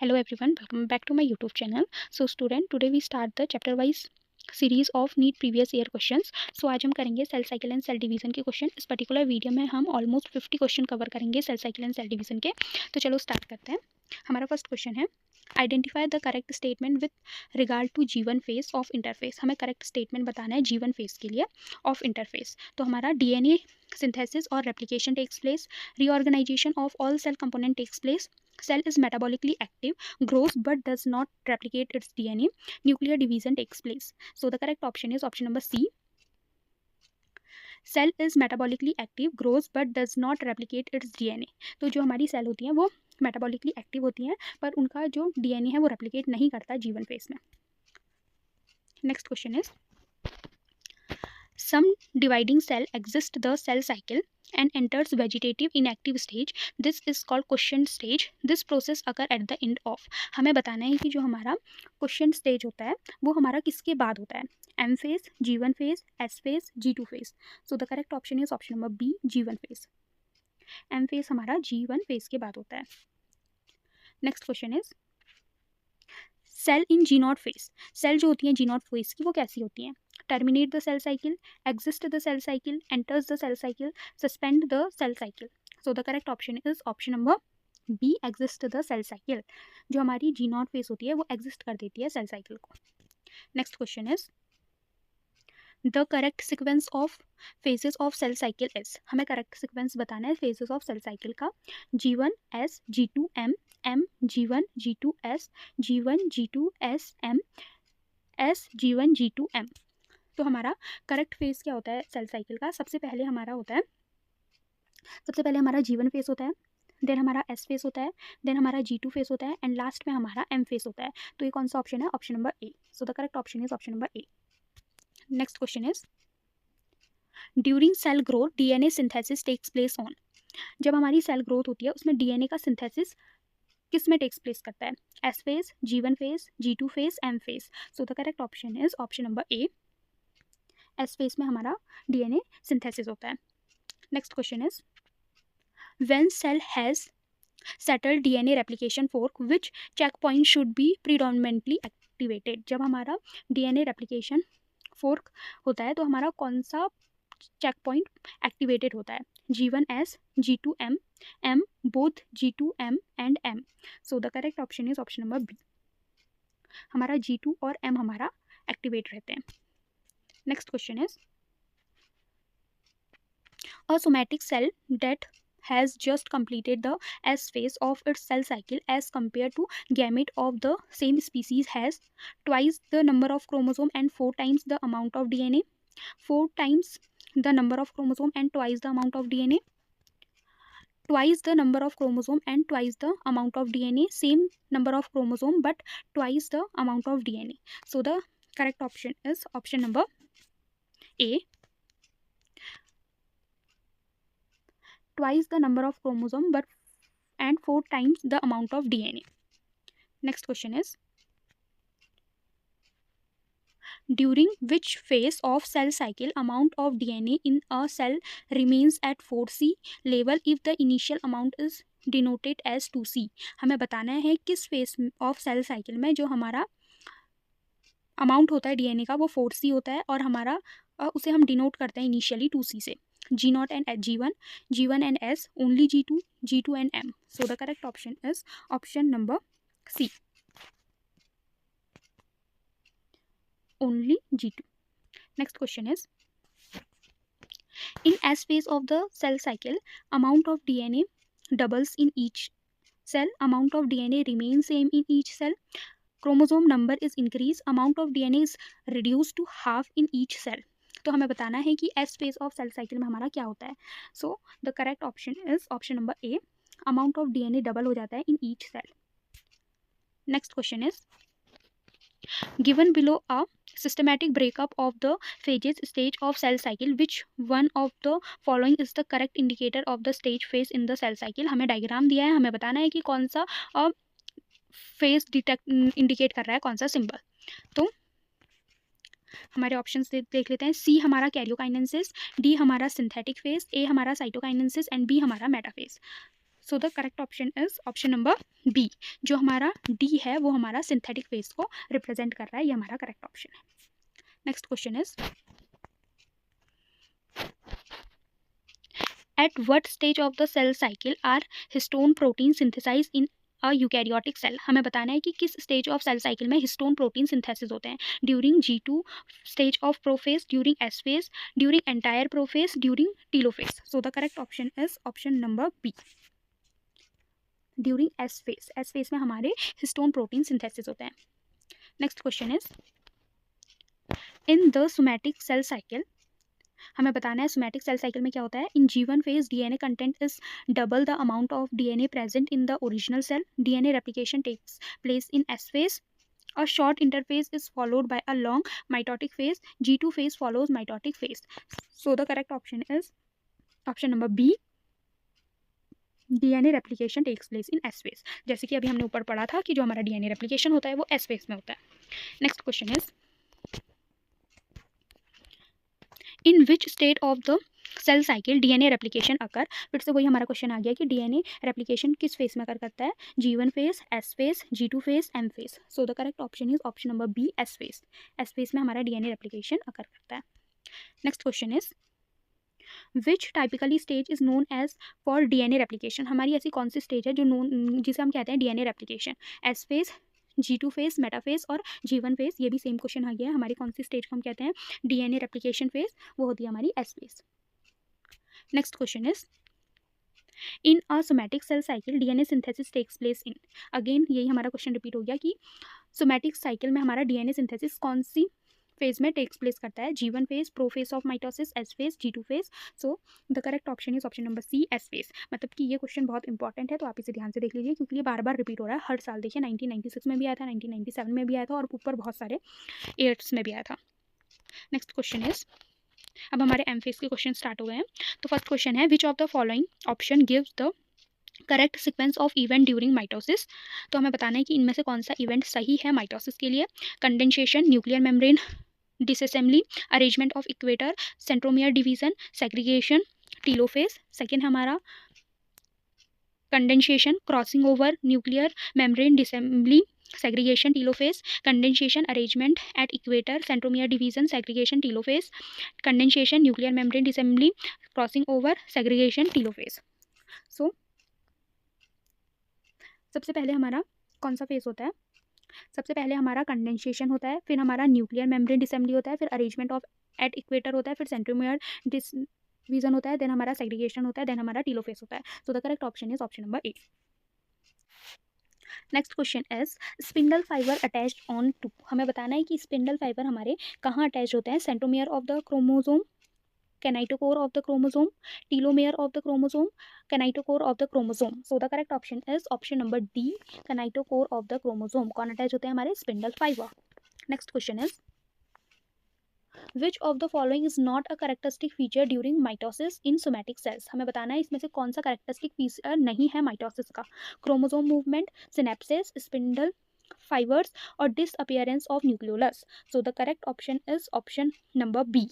Hello everyone, welcome back to my YouTube channel. So student, today we start the chapter wise series of NEET previous year questions. So आज हम करेंगे cell cycle and cell division के question. इस particular video में हम almost 50 question cover करेंगे cell cycle and cell division के. तो चलो स्टार्ट करते हैं. हमारा फर्स्ट क्वेश्चन है, identify the correct statement with regard to G1 phase of interface. हमें करेक्ट स्टेटमेंट बताना है G1 फेस के लिए ऑफ इंटरफेस. तो हमारा DNA सिंथेसिस और replication takes place, reorganisation of all cell component takes place, cell is metabolically active, grows but does not replicate its DNA, nuclear division takes place. So the correct option is option number C. Cell is metabolically active, grows but does not replicate its DNA. तो जो हमारी cell होती हैं वो metabolically active होती हैं पर उनका जो DNA है वो रेप्लिकेट नहीं करता G1 फेस में. Next question is, some dividing cell exist the cell cycle and enters vegetative inactive stage. This is called question stage. This process occur at the end of. हमें बताना है कि जो हमारा क्वेश्चन स्टेज होता है वो हमारा किसके बाद होता है, M phase, G1 phase, S phase, G2 phase. So the correct option is option number B, G1 phase. M phase हमारा G1 फेज के बाद होता है. Next question is, cell in G0 phase. Cell जो होती है G0 फेज की वो कैसी होती हैं? Terminate the cell cycle, exist the cell cycle, enters the cell cycle, suspend the cell cycle. So the correct option is option number B, exist the cell cycle. जो हमारी G0 फेज होती है वो exist कर देती है cell cycle को. Next question is, the correct sequence of phases of cell cycle is. हमें करेक्ट सिक्वेंस बताना है फेजेस ऑफ सेल साइकिल का. G1 S, G2 M, M G1 G2 S, G1 G2 S M, S G1 G2 M. तो हमारा correct phase क्या होता है cell cycle का? सबसे पहले हमारा G1 फेज होता है, देन हमारा S फेज होता है, देन हमारा G2 फेज होता है एंड लास्ट में हमारा M फेज होता है. तो ये कौन सा ऑप्शन है? Option number A. So the correct option is option number A. Next question is, during cell growth DNA synthesis takes place on. जब हमारी सेल ग्रोथ होती है उसमें DNA का सिंथेसिस किस में टेक्स प्लेस करता है? S phase, G1 phase, G2 phase, M phase. So the correct option is option number A. S phase में हमारा DNA सिंथेसिस होता है. Next question is, when cell has settled DNA replication fork which check point should be predominantly activated. जब हमारा DNA replication fork होता है तो हमारा कौन सा चेक पॉइंट एक्टिवेटेड होता है? G1 S, G2 M, M both G2 M and M. So the correct option is option number B. हमारा G2 और M हमारा एक्टिवेट रहते हैं. Next question is, a somatic cell that has just completed the S phase of its cell cycle as compared to gamete of the same species has twice the number of chromosome and 4 times the amount of DNA. 4 times the number of chromosome and twice the amount of DNA. Twice the number of chromosome and twice the amount of DNA. Same number of chromosome but twice the amount of DNA. So the correct option is option number A, twice the number of chromosome but and 4 times the amount of DNA. Next question is, during which phase of cell cycle amount of DNA in a cell remains at 4C level if the initial amount is denoted as 2C. हमें बताना है किस phase of cell cycle में जो हमारा amount होता है DNA का वो 4C होता है और हमारा उसे हम डिनोट करते हैं इनिशियली 2C से. G0 and G1, G1 and S, only G2, G2 and M. So the correct option is option number C, only G2. Next question is, in S phase of the cell cycle, amount of DNA doubles in each cell, amount of DNA remains same in each cell, chromosome number is increased, amount of DNA is reduced to half in each cell. तो हमें बताना है कि S phase of cell cycle में हमारा क्या होता है. So the correct option is option number A, amount of DNA double हो जाता है in each cell. Next question is, given below a systematic breakup of the phases stage of cell cycle which one of the following is the correct indicator of the stage phase in the cell cycle. हमें diagram दिया है, हमें बताना है कि कौन सा phase indicate कर रहा है, कौन सा सिंबल. तो हमारे ऑप्शंस देख लेते हैं. सी हमारा कैरियोकाइनेसिस, डी हमारा सिंथेटिक फेज, ए हमारा साइटोकाइनेसिस एंड बी हमारा metaphase. So the correct option is option number B. जो हमारा डी है वो हमारा सिंथेटिक फेज को रिप्रेजेंट कर रहा है, ये हमारा करेक्ट ऑप्शन है। Next question is at what stage of the cell cycle are histone protein synthesize in a eukaryotic cell. हमें बताना है कि किस स्टेज ऑफ सेल साइकिल में हिस्टोन प्रोटीन सिंथेसिस होते हैं। During G2 stage of prophase, during S phase, during entire prophase, during telophase. So the correct option is option number B, during S phase. S phase में हमारे histone protein synthesis होते हैं। Next question is in the somatic cell cycle, हमें बताना है somatic cell cycle में क्या होता है। In G1 phase DNA content is double the amount of DNA present in the original cell. DNA replication takes place in S phase. A short interphase is followed by a long mitotic phase. G2 phase follows mitotic phase. So the correct option is option number B. DNA replication takes place in S phase. जैसे कि अभी हमने ऊपर पढ़ा था कि जो हमारा डीएनए रेप्लिकेशन होता है वो S phase में होता है। Next question is in which state of the cell cycle DNA replication occur. फिर से वही हमारा क्वेश्चन आ गया कि डीएनए रेप्लिकेशन किस फेज में अकर करता है। G1 phase, S phase, G2 phase, M phase. So the correct option is option number B, S phase. S phase में हमारा डीएनए रेप्लिकेशन अकर करता है। Next question is which typically stage is known as for DNA replication. हमारी ऐसी कौन सी stage है जो known जिसे हम कहते हैं DNA replication. S phase, G2 phase, metaphase और G1 फेज। ये भी सेम क्वेश्चन आ गया है। हमारी कौन सी स्टेज को हम कहते हैं डीएनए रेप्लिकेशन फेज, वो होती है हमारी S phase. Next question is in a somatic cell cycle DNA synthesis takes place in. Again यही हमारा क्वेश्चन रिपीट हो गया कि सोमैटिक साइकिल में हमारा डीएनए सिंथेसिस कौन सी फेज में टेक्स प्लेस करता है। G1 phase, prophase of mitosis, S phase, G2 phase. So the correct option is option number C, S phase. मतलब कि ये क्वेश्चन बहुत इंपॉर्टेंट है, तो आप इसे ध्यान से देख लीजिए क्योंकि ये बार बार रिपीट हो रहा है हर साल। देखिए 1996 में भी आया था, 1997 में भी आया था और ऊपर बहुत सारे ईयर्स में भी आया था। नेक्स्ट क्वेश्चन इज अब हमारे एम फेज के क्वेश्चन स्टार्ट हो गए हैं। तो फर्स्ट क्वेश्चन है विच of the following option gives the correct sequence of event during mitosis. तो हमें बताना है कि इनमें से कौन सा इवेंट सही है माइटोसिस के लिए। Condensation, nuclear membrane disassembly, arrangement of equator, centromere division, segregation, telophase. Second हमारा condensation, crossing over, nuclear membrane disassembly, segregation, telophase. Condensation, arrangement at equator, centromere division, segregation, telophase. Condensation, nuclear membrane disassembly, crossing over, segregation, telophase. So सबसे पहले हमारा कौन सा phase होता है। सबसे पहले हमारा कंडेंसेशन होता है, फिर हमारा न्यूक्लियर मेम्ब्रेन डिसेंबली होता है, फिर अरेंजमेंट ऑफ एट इक्वेटर होता है, फिर सेंट्रोमियर डिवीजन होता है, देन हमारा सेग्रीगेशन होता है, देन हमारा टीलोफेज होता है। So the correct option is option number A. Next question is spindle fibre attached on to. हमें बताना है कि स्पिंडल फाइबर हमारे कहाँ अटैच होते हैं। Centromere of the chromosome, kinetochore of the chromosome, telomere of the chromosome, kinetochore of the chromosome. So the correct option is option number D, kinetochore of the chromosome. कौन attach होते हैं हमारे spindle fibre. Next question is which of the following is not a characteristic feature during mitosis in somatic cells. हमें बताना है इसमें से कौन सा कैरेक्टरिस्टिक फीचर नहीं है माइटोसिस का। Chromosome movement, synapsis, spindle fibres और disappearance of nucleolus. So the correct option is option number B.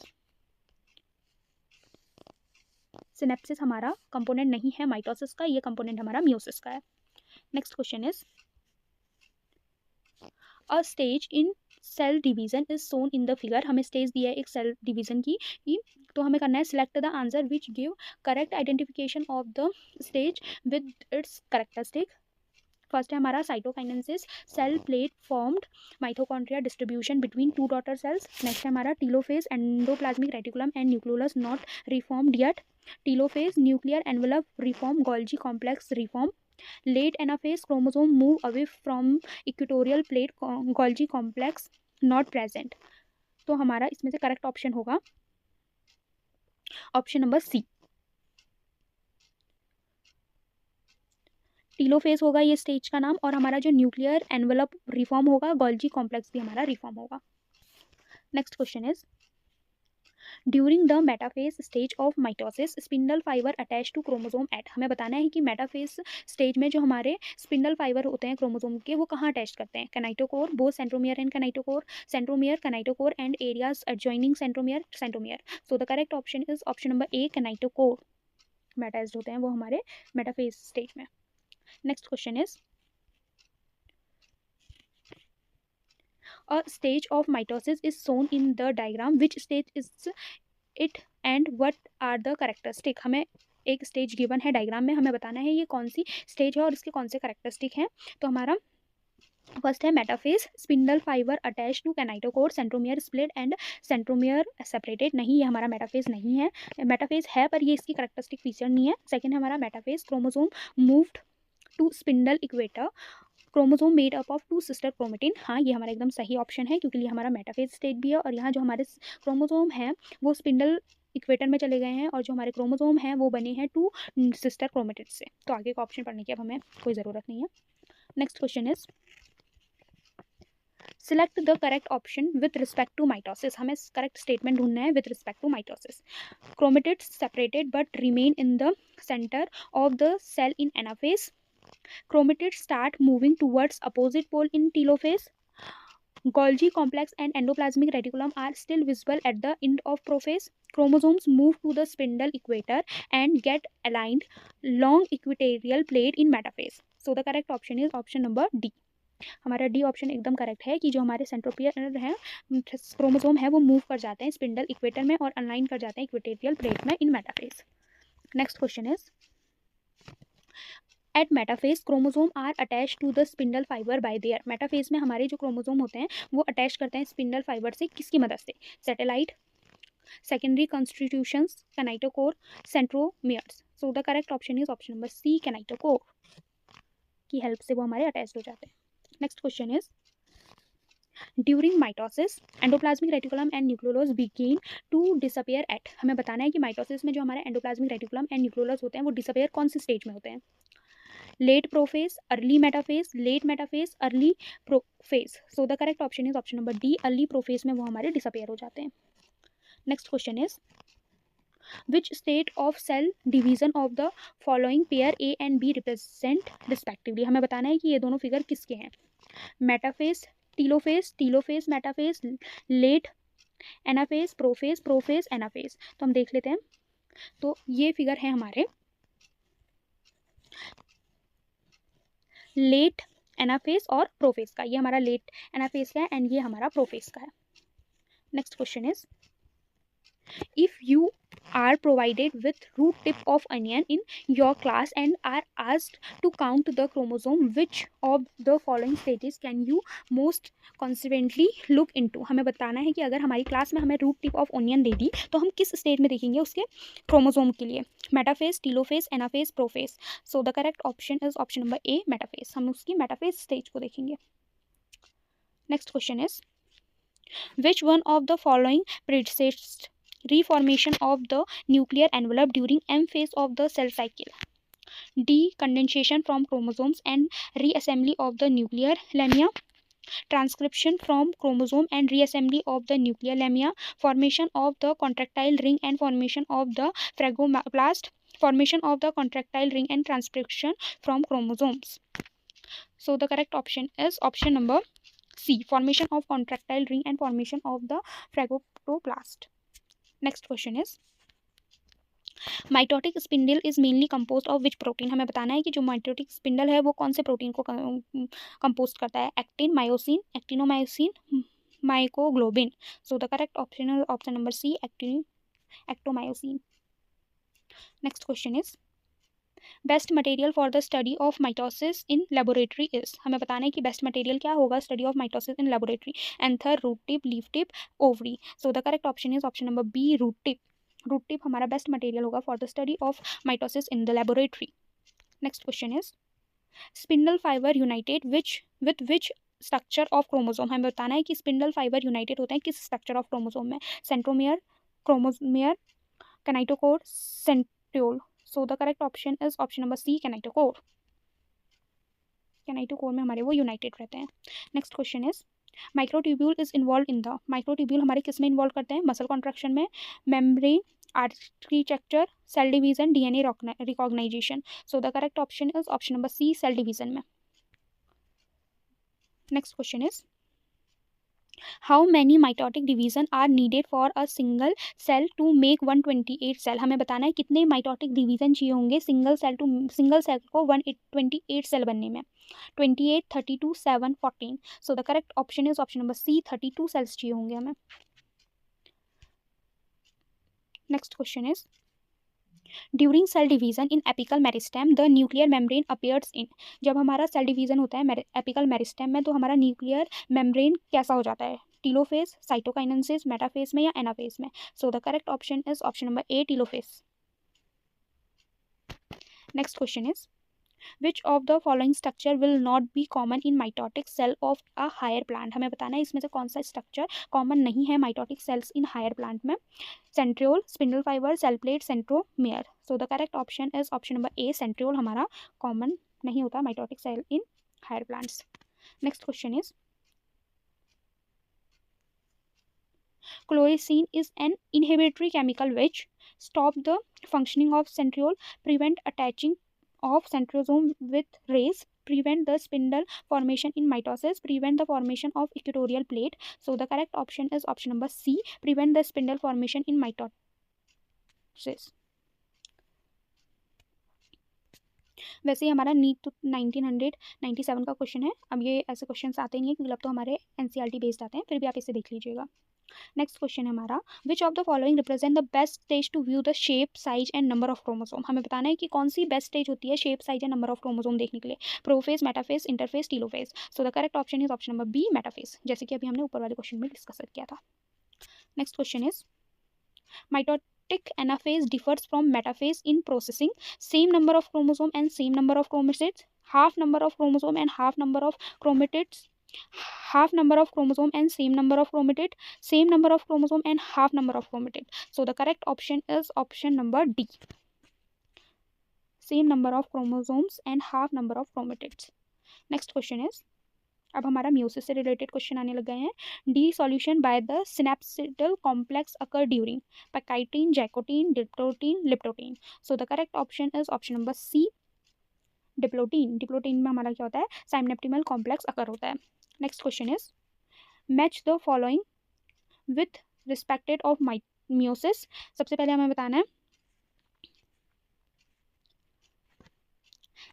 Synapsis हमारा कंपोनेंट नहीं है माइटोसिस का, ये कंपोनेंट हमारा मियोसिस का है। Next question is a stage in cell division is shown in the figure. हमें स्टेज दिया है एक सेल डिवीजन की, तो हमें करना है select the answer which give correct identification of the stage with its characteristic. First है हमारा cytokinesis, cell plate formed, mitochondria distribution between two daughter cells. Next है हमारा telophase, endoplasmic reticulum and nucleolus not reformed yet. Telophase, nuclear envelope reform, Golgi complex reform. Late anaphase, chromosome move away from equatorial plate, Golgi complex not present. तो हमारा इसमें से correct option होगा option number सी, telophase होगा ये stage का नाम, और हमारा जो न्यूक्लियर एनवेलप रिफॉर्म होगा, गोल्जी कॉम्प्लेक्स भी हमारा रिफॉर्म होगा। Next question is during the metaphase stage of mitosis spindle fibre attach to chromosome at. हमें बताना है कि मेटाफेज स्टेज में जो हमारे स्पिंडल फाइबर होते हैं क्रोमोसोम के, वो कहाँ अटैच करते हैं। Kinetochore, both centromere and kinetochore, centromere, kinetochore and areas adjoining centromere, centromere. So the correct option is option number A, kinetochore में अटैच्ड होते हैं वो हमारे मेटाफेज स्टेज में। Next question is a stage of mitosis is shown in the diagram, which stage is it and what are the characteristic। हमें एक stage given है diagram में, हमें बताना है ये कौन सी स्टेज है और इसके कौन से करेक्टरिस्टिक हैं। तो हमारा फर्स्ट है metaphase, spindle fibre attach to kinetochore, centromere split and centromere separated. नहीं, ये हमारा मेटाफेज नहीं है, मेटाफेज है पर ये इसकी करेक्टरिस्टिक फीचर नहीं है। सेकंड है हमारा metaphase, chromosome moved to spindle equator, chromosome made up of two sister chromatin. हाँ, ये हमारा एकदम सही ऑप्शन है क्योंकि ये हमारा मेटाफेज स्टेज भी है और यहाँ जो हमारे क्रोमोसोम हैं वो स्पिंडल इक्वेटर में चले गए हैं और जो हमारे क्रोमोसोम हैं वो बने हैं टू सिस्टर क्रोमेटिड से। तो आगे का ऑप्शन पढ़ने की अब हमें कोई ज़रूरत नहीं है। Next question is select the correct option with respect to mitosis. हमें करेक्ट स्टेटमेंट ढूंढना है with respect to mitosis. Chromatids separated but remain in the centre of the cell in anaphase, chromatids start moving towards opposite pole in telophase, Golgi complex and endoplasmic reticulum are still visible at the end of prophase, chromosomes move to the spindle equator and get aligned long equatorial plate in metaphase। So the correct option is option number D। हमारा D option एकदम correct है कि जो हमारे सेंट्रोपियर हैं chromosome है वो move कर जाते हैं स्पिंडल इक्वेटर में और अलाइन कर जाते हैं इक्वेटोरियल प्लेट में in metaphase. Next question is at metaphase chromosome are attach to the spindle fibre by their. Metaphase में हमारे जो क्रोमोसोम होते हैं वो अटैच करते हैं स्पिंडल फाइबर से, किसकी मदद से? Satellite, secondary constitutions, kinetochore, centromeres. So the correct option is option number C, kinetochore की हेल्प से वो हमारे अटैच हो जाते हैं। Next question is during mitosis endoplasmic reticulum and nucleolus begin to disappear at. हमें बताना है कि माइटोसिस में जो हमारे एंडोप्लाज्मिक रेटिकुलम एंड न्यूक्लियोलस होते हैं वो डिसअपियर कौन सी स्टेज में होते हैं? Late prophase, early metaphase, late metaphase, early prophase. So the correct option is option number D, early prophase में वो हमारे डिसअपियर हो जाते हैं। Next question is which state of cell division of the following pair A and B represent respectively. हमें बताना है कि ये दोनों फिगर किसके हैं? Metaphase, telophase, telophase metaphase, late anaphase, prophase, prophase anaphase. तो हम देख लेते हैं। तो ये फिगर है हमारे लेट एनाफेज और प्रोफेज का। ये हमारा लेट एनाफेज का है एंड ये हमारा प्रोफेज का है। Next question is if you are provided with root tip of onion in your class and are asked to count the chromosome, which of the following stages can you most consequently look into। हमें बताना है कि अगर हमारी class में हमें root tip of onion दे दी तो हम किस स्टेज में देखेंगे उसके क्रोमोसोम के लिए? Metaphase, telophase, anaphase, prophase. So the correct option is option number A, metaphase. हम उसकी मेटाफेज स्टेज को देखेंगे। Next question is which one of the following preceded reformation of the nuclear envelope during M phase of the cell cycle? D. Condensation from chromosomes and reassembly of the nuclear lamina, transcription from chromosome and reassembly of the nuclear lamina, formation of the contractile ring and formation of the phagoblast, formation of the contractile ring and transcription from chromosomes। So the correct option is option number C, formation of contractile ring and formation of the phagoblast। Next question is mitotic spindle is mainly composed of which protein. हमें बताना है कि जो mitotic spindle है वो कौन से protein को कंपोज करता है? Actin, myosin, actinomyosin, myoglobin. So the correct option is option number C, actomyosin. Next question is best material for the study of mitosis in laboratory is. हमें बताना है कि बेस्ट मटेरियल क्या होगा study of mitosis in laboratory? Anther, root tip, leaf tip, ovary. So the correct option is option number B, root tip. Root tip हमारा best material होगा for the study of mitosis in the laboratory. Next question is spindle fibre United which structure of chromosome. हमें बताना है कि spindle fibre United होते हैं किस structure of chromosome में? Centromere, chromomere, kinetochore, centriole. So the correct option is option number C, kinetochore. Kinetochore में हमारे वो यूनाइटेड रहते हैं। Next question is microtubule is involve in the. Microtubule हमारे किस में इन्वॉल्व करते हैं? मसल कॉन्ट्रैक्शन में, membrane architecture, cell division, DNA recognization. So the correct option is option number C, cell division में। Next question is how many mitotic division are needed for a single cell to make 128 cell. हमें बताना है कितने mitotic division चाहिए होंगे single cell को 128 cell बनने में। 28, 32, 7, 14। So the correct option is option number C, 32 cells चाहिए होंगे हमें। Next question is during cell division in apical meristem the nuclear membrane appears in. जब हमारा सेल डिवीजन होता है एपिकल मेरिस्टेम में तो हमारा न्यूक्लियर मेम्ब्रेन कैसा हो जाता है? टीलोफेज, साइटोकाइनेसिस, मेटाफेज में या एनाफेज में? So the correct option is option number A, telophase. Next question is which of the following structure will not be common in mitotic cell of a higher plant. हमें बताना है इसमें से कौन सा स्ट्रक्चर कॉमन नहीं है mitotic cells in higher plant में। Centriole, spindle fibre, cell plate, centromere. So the correct option is option number A, centriole हमारा कॉमन नहीं होता mitotic cell in higher plants. Next question is chloricine is an inhibitory chemical which stop the functioning of centriole, prevent attaching of centrosome with rays, prevent the spindle formation in mitosis, prevent the formation of equatorial plate. So the correct option is option number C, prevent the spindle formation in mitosis. वैसे ही हमारा NEET तो 1997 का question है। अब ये ऐसे question आते नहीं है क्योंकि अब तो हमारे एनसीईआरटी बेस्ड आते हैं, फिर भी आप इसे देख लीजिएगा। नेक्स्ट क्वेश्चन है हमारा which of the following represent the best stage to view the shape, size and number of chromosome. हमें बताना है कि कौन सी बेस्ट स्टेज होती है shape, size and number of chromosome देखने के लिए। Prophase, metaphase, interphase, telophase. So the correct option is option number B, metaphase, जैसे कि अभी हमने ऊपर वाले क्वेश्चन में डिस्कस किया था। Next question is mitotic anaphase differs from metaphase in processing same number of chromosome and same number of chromatids, half number of chromosome and half number of chromatids, half number of chromosome and same number of chromatid, same number of chromosome and half number of chromatid. So the correct option is option number D, same number of chromosomes and half number of chromatids. Next question is अब हमारा meiosis से related question आने लग गए हैं। Dissolution by the synaptonemal complex occur during pachytene, zygotene, diplotene, leptotene. So the correct option is option number C, diplotene. Diplotene में हमारा क्या होता है? साइनेप्टिमल कॉम्प्लेक्स अकर होता है। Next question is match the following with respected of meiosis. सबसे पहले हमें बताना है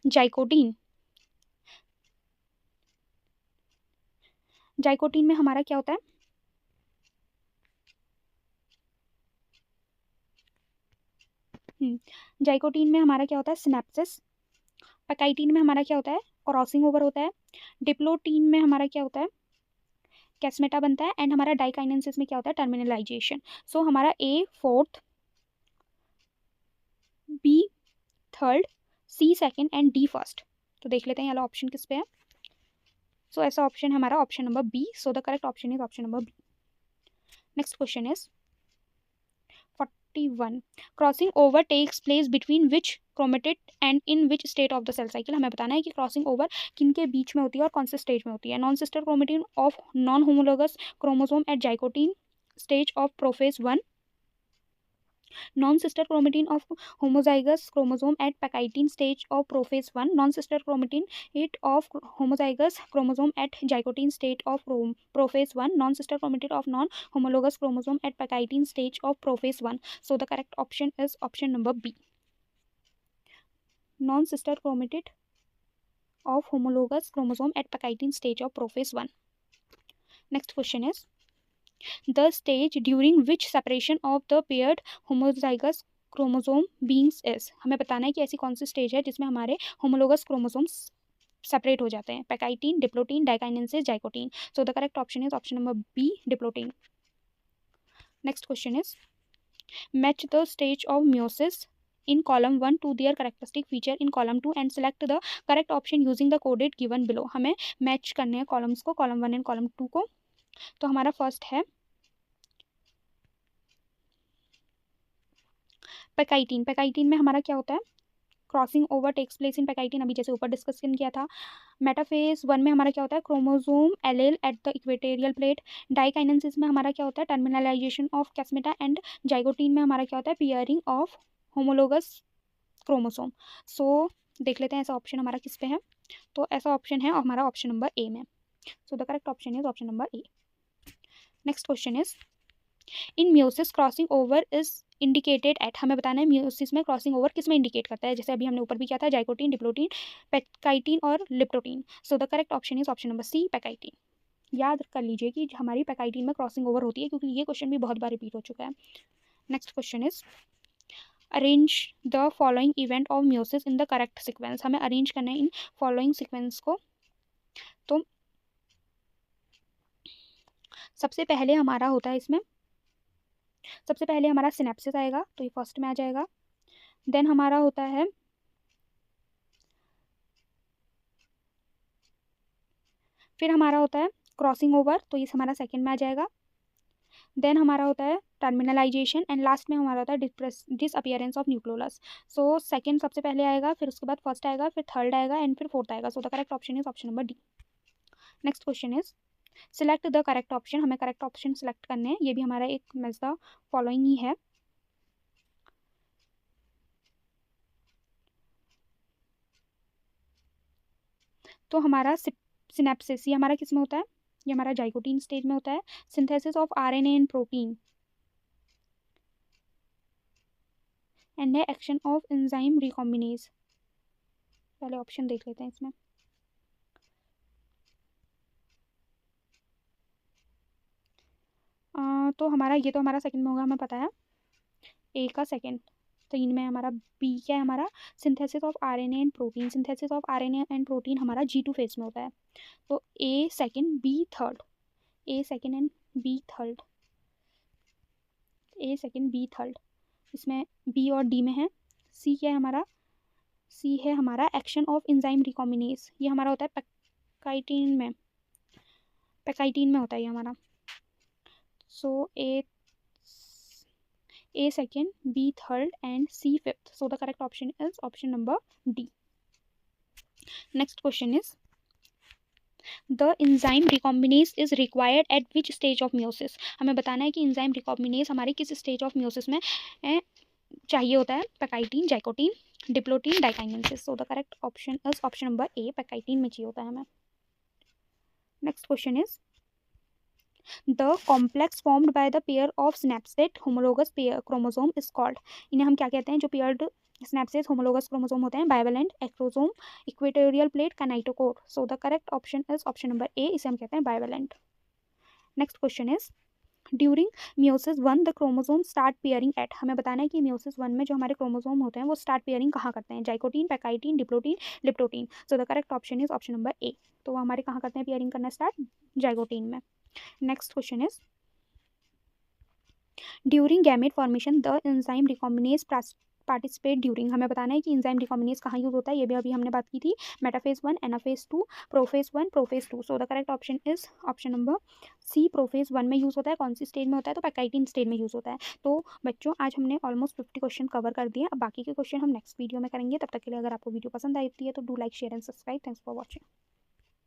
जाइकोटीन। जाइकोटीन में हमारा क्या होता है? जाइकोटीन में हमारा क्या होता है? सिनेप्सिस। पैकाइटिन में हमारा क्या होता है? क्रॉसिंग ओवर होता है। डिप्लोटीन में हमारा क्या होता है? कैस्मेटा बनता है। एंड हमारा डाइकाइनेसिस में क्या होता है? टर्मिनलाइजेशन। सो हमारा A fourth, B third, C second and D first. तो देख लेते हैं यहाँ ऑप्शन किस पे है। सो ऐसा ऑप्शन है हमारा option number B. So the correct option is option number B. Next question is 41 crossing over takes place between which chromatid and in which state of the cell cycle. हमें बताना है कि क्रॉसिंग ओवर किन के बीच में होती है और कौन से स्टेज में होती है। Non sister chromatin of non homologous chromosome at zygotene stage of prophase 1, non-sister chromatin of homozygous chromosome at pachytene stage of prophase 1, non-sister chromatin it of homozygous chromosome at zygote stage of prophase 1, non-sister chromatin of non-homologous chromosome at pachytene stage of prophase 1. So the correct option is option number B, non-sister chromatid of homologous chromosome at pachytene stage of prophase 1. Next question is the stage during which separation of the paired homozygous chromosome beings is. हमें बताना है कि ऐसी कौन सी stage है जिसमें हमारे homologous chromosomes separate हो जाते हैं। Pachytene, diplotene, diakinesis, zygotene. So the correct option is option number B, diplotene. Next question is match the stage of meiosis in column 1 to their characteristic feature in column 2 and select the correct option using the coded given below। हमें match करने हैं columns को, column 1 and column 2 को। तो हमारा first है पैकाइटिन। पैकाइटिन में हमारा क्या होता है? Crossing over takes place in pachytene, अभी जैसे ऊपर डिस्कशन किया था। मेटाफेज 1 में हमारा क्या होता है? Chromosome allele at the equatorial plate. Diakinesis में हमारा क्या होता है? Terminalization of chiasmata. And zygotene में हमारा क्या होता है? Pairing of homologous chromosome. सो देख लेते हैं ऐसा ऑप्शन हमारा किस पे है। तो ऐसा ऑप्शन है हमारा ऑप्शन नंबर ए में। So the correct option is option number A. Next question is in meiosis crossing over is indicated at, हमें बताना है म्यूसिस में क्रॉसिंग ओवर किस में इंडिकेट करता है, जैसे अभी हमने ऊपर भी किया था, जाइकोटीन, डिप्लोटीन, पैकाइटिन और leptotene. So the correct option is option number C, pachytene. याद कर लीजिए कि हमारी पैकाइटिन में क्रॉसिंग ओवर होती है, क्योंकि ये क्वेश्चन भी बहुत बार रिपीट हो चुका है। Next question is arrange the following event of meiosis in the correct sequence, हमें अरेंज करना है इन फॉलोइंग सिक्वेंस को। तो सबसे पहले हमारा होता है इसमें, सबसे पहले हमारा सिनेप्सिस आएगा, तो ये फर्स्ट में आ जाएगा। देन हमारा होता है फिर हमारा होता है क्रॉसिंग ओवर, तो ये हमारा सेकंड में आ जाएगा। देन हमारा होता है टर्मिनलाइजेशन एंड लास्ट में हमारा होता है disappearance of nucleolus. So second सबसे पहले आएगा, फिर उसके बाद फर्स्ट आएगा, फिर थर्ड आएगा एंड फिर फोर्थ आएगा। सो the correct option is option number D. Next question is select the correct option, हमें करेक्ट ऑप्शन सिलेक्ट करने हैं, ये भी हमारा एक मैच द फॉलोइंग ही है। तो हमारा सिनेप्सिस ये हमारा किस में होता है, ये हमारा जाइकोटीन स्टेज में होता है। Synthesis of RNA and protein and action of enzyme recombinase. पहले ऑप्शन देख लेते हैं इसमें। तो हमारा ये तो हमारा सेकंड में होगा, हमें पता है ए का सेकंड। तो इनमें हमारा बी क्या है, हमारा synthesis of RNA and protein. Synthesis of RNA and protein हमारा G2 फेज में होता है। तो A second B third, A second and B third, A second B third, इसमें बी और डी में है। सी क्या है हमारा, सी है हमारा एक्शन ऑफ एंजाइम रिकॉम्बिनेज, ये हमारा होता है पैकाइटिन में, पैकाइटिन में होता है ये हमारा। सो A second, B third and C fifth. So the correct option is option number D. Next question is the enzyme recombinase is required at which stage of meiosis, हमें बताना है कि enzyme recombinase हमारे किस stage of meiosis में चाहिए होता है। Pachytene, zygotene, diplotene, diakinesis. So the correct option is option number A, pachytene में चाहिए होता है हमें। Next question is the complex formed by the pair of synapsid homologous pair chromosome is called, इन्हें हम क्या कहते हैं, जो पेयर्ड स्नैप्सिस होमोलोगस क्रोमोसोम होते हैं, bivalent, acrosome, equatorial plate, kinetochore. So the correct option is option number A, इसे हम कहते हैं bivalent. Next question is during meiosis 1 the chromosome start pairing at, हमें बताना है कि मियोसिस 1 में जो हमारे क्रोमोसोम होते हैं वो स्टार्ट पेयरिंग कहाँ करते हैं, zygotene, pachytene, diplotene, leptotene. So the correct option is option number A, तो वो हमारे कहाँ करते हैं पेयरिंग करना स्टार्ट, जाइकोटीन में। Next question is during gamete formation the enzyme recombinase participate during, हमें बताना है कि एंजाइम रिकॉम्बिनेज कहाँ यूज होता है, ये भी अभी हमने बात की थी। Metaphase 1, anaphase 2, prophase 1, prophase 2। So the correct option is option number C, prophase 1 में यूज़ होता है। कौन सी स्टेज में होता है, तो पैकाइटिन स्टेज में यूज़ होता है। तो बच्चों आज हमने ऑलमोस्ट 50 क्वेश्चन कवर कर दिए, अब बाकी के क्वेश्चन हम नेक्स्ट वीडियो में करेंगे। तब तक के लिए अगर आपको वीडियो पसंद आई है तो do like, share and subscribe. Thanks for watching.